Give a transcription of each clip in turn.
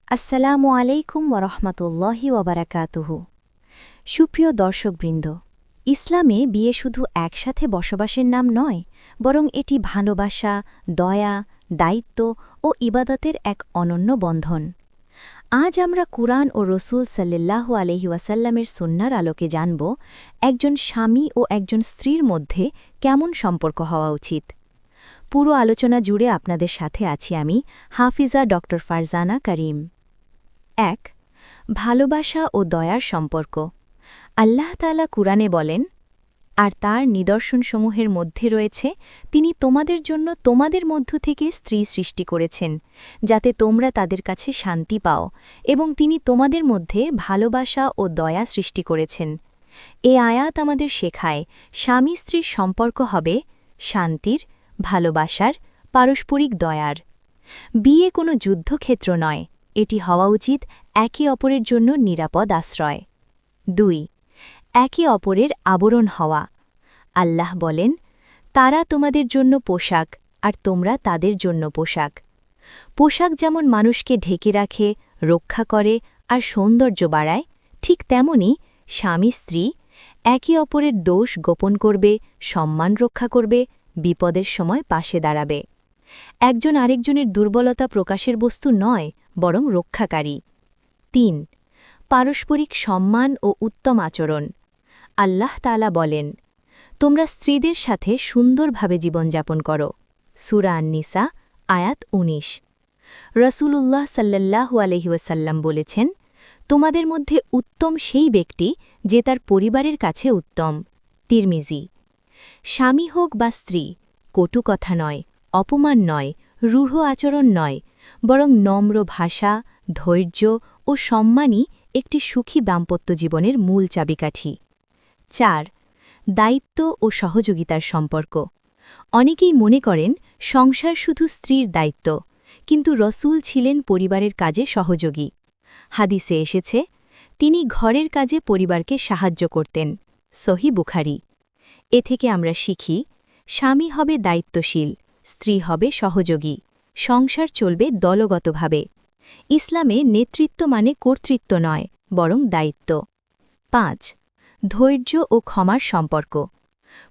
আসসালামু আলাইকুম ওরহমতুল্লাহি ওবারাকাতুহু। সুপ্রিয় দর্শকবৃন্দ, ইসলামে বিয়ে শুধু একসাথে বসবাসের নাম নয়, বরং এটি ভালোবাসা, দয়া, দায়িত্ব ও ইবাদতের এক অনন্য বন্ধন। আজ আমরা কুরআন ও রসুল সাল্লাল্লাহু আলাইহি ওয়াসাল্লামের সুন্নাহর আলোকে জানব একজন স্বামী ও একজন স্ত্রীর মধ্যে কেমন সম্পর্ক হওয়া উচিত। পুরো আলোচনা জুড়ে আপনাদের সাথে আছি আমি, হাফিজা ডক্টর ফারজানা করিম। ১. ভালোবাসা ও দয়ার সম্পর্ক। আল্লাহ তাআলা কুরআনে বলেন, আর তার নিদর্শনসমূহের মধ্যে রয়েছে তিনি তোমাদের জন্য তোমাদের মধ্য থেকে স্ত্রী সৃষ্টি করেছেন, যাতে তোমরা তাদের কাছে শান্তি পাও, এবং তিনি তোমাদের মধ্যে ভালোবাসা ও দয়া সৃষ্টি করেছেন। এ আয়াত আমাদের শেখায় স্বামী স্ত্রীর সম্পর্ক হবে শান্তির, ভালোবাসার, পারস্পরিক দয়ার। বিয়ে কোনো যুদ্ধক্ষেত্র নয়, এটি হওয়া উচিত একে অপরের জন্য নিরাপদ আশ্রয়। ২. একে অপরের আবরণ হওয়া। আল্লাহ বলেন, তারা তোমাদের জন্য পোশাক আর তোমরা তাদের জন্য পোশাক। পোশাক যেমন মানুষকে ঢেকে রাখে, রক্ষা করে আর সৌন্দর্য বাড়ায়, ঠিক তেমনি স্বামী স্ত্রী একে অপরের দোষ গোপন করবে, সম্মান রক্ষা করবে, বিপদের সময় পাশে দাঁড়াবে। একজন আরেকজনের দুর্বলতা প্রকাশের বস্তু নয়, বরং রক্ষাকারী। ৩. পারস্পরিক সম্মান ও উত্তম আচরণ। আল্লাহ তাআলা বলেন, তোমরা স্ত্রীদের সাথে সুন্দরভাবে জীবনযাপন করো। সূরা আন-নিসা, আয়াত ১৯। রাসূলুল্লাহ সাল্লাল্লাহু আলাইহি ওয়াসাল্লাম বলেছেন, তোমাদের মধ্যে উত্তম সেই ব্যক্তি যে তার পরিবারের কাছে উত্তম। তিরমিজি। স্বামী হোক বা স্ত্রী, কটু কথা নয়, অপমান নয়, রূঢ় আচরণ নয়, বরং নম্র ভাষা, ধৈর্য ও সম্মানই একটি সুখী দাম্পত্য জীবনের মূল চাবিকাঠি। ৪. দায়িত্ব ও সহযোগিতার সম্পর্ক। অনেকেই মনে করেন সংসার শুধু স্ত্রীর দায়িত্ব, কিন্তু রসূল ছিলেন পরিবারের কাজে সহযোগী। হাদিসে এসেছে, তিনি ঘরের কাজে পরিবারকে সাহায্য করতেন। সহিহ বুখারী। এ থেকে আমরা শিখি, স্বামী হবে দায়িত্বশীল, স্ত্রী হবে সহযোগী, সংসার চলবে দলগতভাবে। ইসলামে নেতৃত্ব মানে কর্তৃত্ব নয়, বরং দায়িত্ব। ৫. ধৈর্য ও ক্ষমার সম্পর্ক।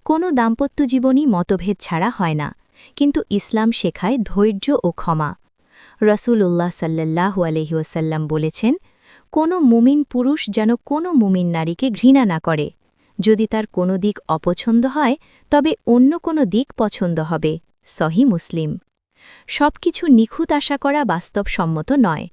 কোনো দাম্পত্য জীবনই মতভেদ ছাড়া হয় না, কিন্তু ইসলাম শেখায় ধৈর্য ও ক্ষমা। রাসূলুল্লাহ সাল্লাল্লাহু আলাইহি ওয়াসাল্লাম বলেছেন, কোনো মুমিন পুরুষ যেন কোনো মুমিন নারীকে ঘৃণা না করে। যদি তার কোনো দিক অপছন্দ হয়, তবে অন্য কোনো দিক পছন্দ হবে। সহিহ মুসলিম। সবকিছু নিখুঁত আশা করা বাস্তবসম্মত নয়,